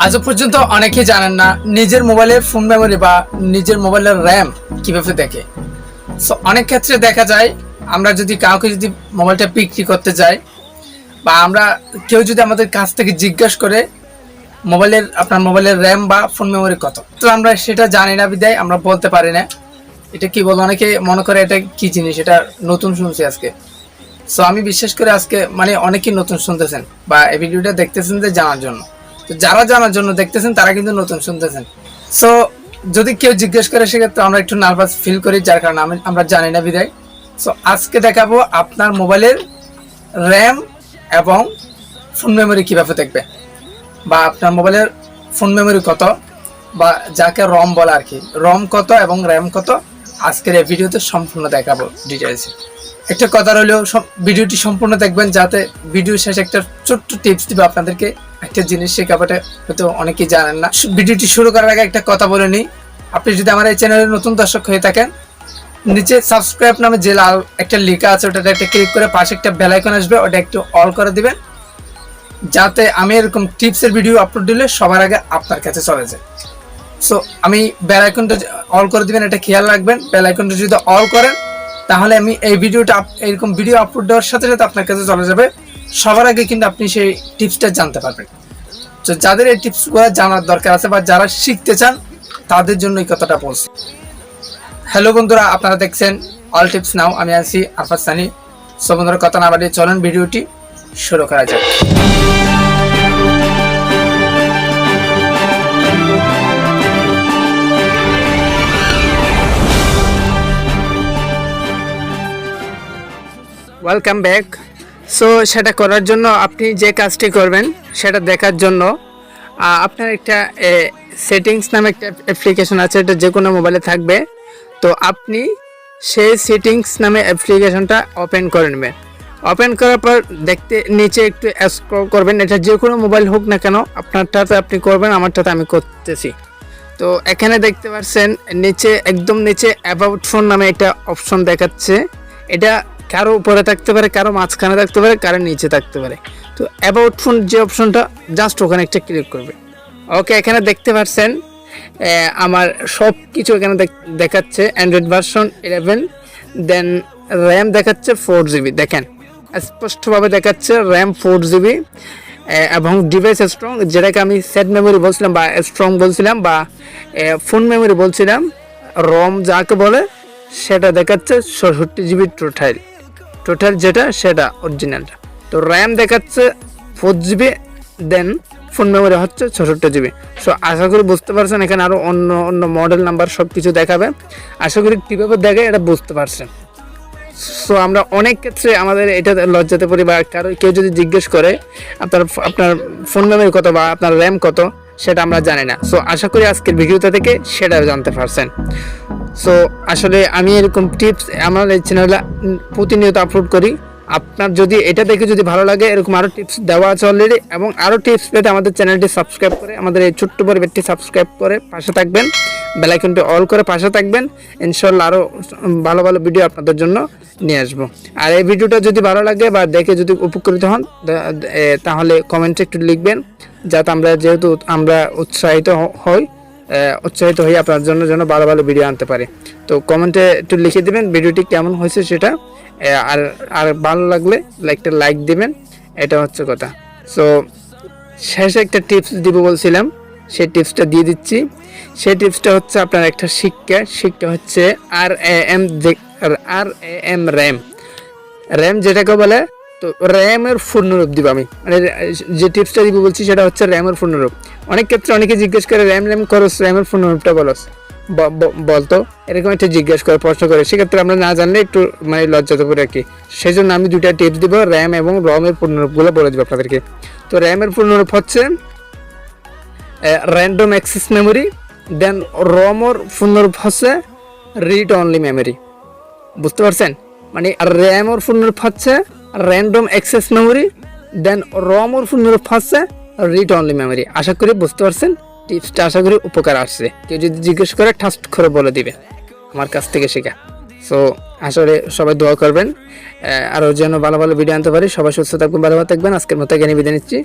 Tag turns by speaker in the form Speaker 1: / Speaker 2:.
Speaker 1: আজও পর্যন্ত অনেকেই জানেন না নিজের মোবাইলের ফোন মেমোরি বা নিজের মোবাইলের র্যাম কিভাবে দেখে। সো অনেক ক্ষেত্রে দেখা যায় আমরা যদি কাউকে যদি মোবাইলটা বিক্রি করতে যাই বা আমরা কেউ যদি আমাদের কাছ থেকে জিজ্ঞাসা করে আপনার মোবাইলের র্যাম বা ফোন মেমোরি কত, তো আমরা সেটা জানি না বিদায় আমরা বলতে পারি না। এটা কি বলবো, অনেকে মনে করে এটা কি জিনিস, এটা নতুন শুনছি আজকে। সো আমি বিশ্বাস করে আজকে অনেকেই নতুন শুনতেছেন বা এই ভিডিওটা দেখতেছেন যে জানার জন্য। তো যারা জানার জন্য দেখতেছেন তারা কিন্তু নতুন শুনতেছেন। সো যদি কেউ জিজ্ঞেস করে সেক্ষেত্রে আমরা একটু নার্ভাস ফিল করি, যার কারণে আমরা জানি না বিদায়। সো আজকে দেখাবো আপনার মোবাইলের র্যাম এবং ফোন মেমোরি কীভাবে দেখবে, বা আপনার মোবাইলের ফোন মেমোরি কত, বা যাকে রম বলে আর কি, রম কত এবং র্যাম কত, আজকের এই ভিডিওতে সম্পূর্ণ দেখাবো ডিটেলসে। একটা কথা রইলেও ভিডিওটি সম্পূর্ণ দেখবেন, যাতে ভিডিও শেষে একটা ছোট্ট টিপস দিবে আপনাদেরকে, একটা জিনিস শেখাবাটা হয়তো অনেকেই জানেন না। ভিডিওটি শুরু করার আগে একটা কথা বলে নিই, আপনি যদি আমার এই চ্যানেলের নতুন দর্শক হয়ে থাকেন, নিচে সাবস্ক্রাইব নামে যে লাল একটা লেখা আছে ওটাতে একটা ক্লিক করে পাশে একটা বেল আইকন আসবে, ওটা একটু অল করে দিবেন, যাতে আমি এরকম টিপসের ভিডিও আপলোড দিলে সবার আগে আপনার কাছে চলে যায়। সো আমি বেল আইকনটা অল করে দিবেন, এটা খেয়াল রাখবেন। বেল আইকনটা যদি অল করেন তাহলে আমি এই ভিডিওটা এরকম ভিডিও আপলোড দেওয়ার সাথে সাথে আপনার কাছে চলে যাবে, সবার আগে কিন্তু আপনি সেই টিপসটা জানতে পারবেন। তো যাদের এই টিপসগুলো জানার দরকার আছে বা যারা শিখতে চান তাদের জন্য এই কথাটা বলছি। হ্যালো বন্ধুরা, আপনারা দেখছেন অল টিপস নাও, আমি আছি আরফাত সানি। সো বন্ধুরা, কথা না বাড়িয়ে চলেন ভিডিওটি শুরু করা যাক। Welcome back. সো সেটা করার জন্য আপনি যে কাজটি করবেন সেটা দেখার জন্য আপনার একটা সেটিংস নামে একটা অ্যাপ্লিকেশন আছে, এটা যে কোনো মোবাইলে থাকবে। তো আপনি সেই সেটিংস নামে অ্যাপ্লিকেশনটা ওপেন করে নেবেন। ওপেন করার পর দেখতে নিচে একটু স্ক্রল করবেন, এটা যে কোনো মোবাইল হোক না কেন, আপনারটাতে আপনি করবেন, আমারটাতে আমি করতেছি। তো এখানে দেখতে পাচ্ছেন নিচে, একদম নিচে অ্যাবাউট ফোন নামে একটা অপশন দেখাচ্ছে। এটা কারো উপরে থাকতে পারে, কারো মাঝখানে থাকতে পারে, কারো নিচে থাকতে পারে। তো অ্যাবাউট ফোন যে অপশনটা, জাস্ট ওখানে একটা ক্লিক করবে। ওকে, এখানে দেখতে পাচ্ছেন আমার সব কিছু এখানে দেখাচ্ছে। অ্যান্ড্রয়েড ভার্সন 11, দেন র্যাম দেখাচ্ছে 4GB, দেখেন স্পষ্টভাবে দেখাচ্ছে র্যাম 4GB, এবং ডিভাইস স্ট্রং, যেটাকে আমি সেট মেমোরি বলছিলাম বা স্ট্রং বলছিলাম বা ফোন মেমোরি বলছিলাম, রম যাকে বলে, সেটা দেখাচ্ছে 64GB টোটাল যেটা সেটা অরিজিনালটা। তো র্যাম দেখাচ্ছে 4GB, দেন ফোন মেমোরি হচ্ছে 64GB। সো আশা করি বুঝতে পারছেন, এখানে আরও অন্য মডেল নাম্বার সব কিছু দেখাবে। আশা করি কীভাবে দেখে এটা বুঝতে পারছেন। সো আমরা অনেক ক্ষেত্রে আমাদের এটা লজ্জাতে পড়ি, বা কেউ যদি জিজ্ঞেস করে আপনার ফোন মেমোরি কত বা আপনার র্যাম কত, সেটা আমরা জানি না। সো আশা করি আজকের ভিডিওটা থেকে সেটা জানতে পারছেন। সো আসলে আমি এরকম টিপস আমার এই চ্যানেলে প্রতিনিয়ত আপলোড করি। আপনার যদি এটা দেখে যদি ভালো লাগে, এরকম আরও টিপস দেওয়া আছে অলরেডি, এবং আরও টিপস পেতে আমাদের চ্যানেলটি সাবস্ক্রাইব করে, আমাদের এই ছোট্ট পরিবারটি সাবস্ক্রাইব করে পাশে থাকবেন, বেল আইকনটি অল করে পাশে থাকবেন। ইনশাল্লাহ আরও ভালো ভালো ভিডিও আপনাদের জন্য নিয়ে আসবো। আর এই ভিডিওটা যদি ভালো লাগে বা দেখে যদি উপকৃত হন, তাহলে কমেন্টে একটু লিখবেন, যাতে যেহেতু আমরা উৎসাহিত হই আপনার জন্য ভালো ভালো ভিডিও আনতে পারি। তো কমেন্টে একটু লিখে দিবেন ভিডিওটি কেমন হয়েছে সেটা, আর ভালো লাগলে একটা লাইক দিবেন, এটা হচ্ছে কথা। সো শেষে একটা টিপস দিব বলছিলাম, সেই টিপসটা দিয়ে দিচ্ছি। সেই টিপসটা হচ্ছে আপনার একটা শিক্ষা হচ্ছে RAM র্যাম যেটাকে বলে। তো র্যামের পূর্ণরূপ দিব আমি, যে টিপসটা দিব বলছি সেটা হচ্ছে র্যামের পূর্ণরূপ। অনেক ক্ষেত্রে অনেকে জিজ্ঞেস করে র্যাম করস, র্যামের পূর্ণরূপটা বলস বলতো, এরকম একটা জিজ্ঞেস করে, প্রশ্ন করে। সেক্ষেত্রে আমরা না জানলে একটু লজ্জাতে পড়ে আর কি। সেই জন্য আমি দুইটা টিপস দিব, র্যাম এবং রমের পূর্ণরূপগুলো বলে দিব আপনাদেরকে। তো র্যামের পূর্ণরূপ হচ্ছে র্যান্ডম অ্যাক্সেস মেমোরি, দেন রমর পূর্ণরূপ হচ্ছে রিড অনলি মেমোরি। বুঝতে পারছেন? র্যামর পূর্ণরূপ হচ্ছে র্যান্ডম অ্যাক্সেস মেমোরি, দেন রমর পূর্ণরূপ হচ্ছে রিড অনলি মেমোরি। আশা করি বুঝতে পারছেন টিপসটা, আশা করি উপকার আসছে। কেউ যদি জিজ্ঞেস করে ঠাস্ট করে বলে দিবে, আমার কাছ থেকে শেখা। সো আসলে সবাই দোয়া করবেন, আরও যেন ভালো ভালো ভিডিও আনতে পারি। সবাই সুস্থ থাকবেন, ভালো থাকবেন। আজকের মতো এখানে বিদায় নিচ্ছি।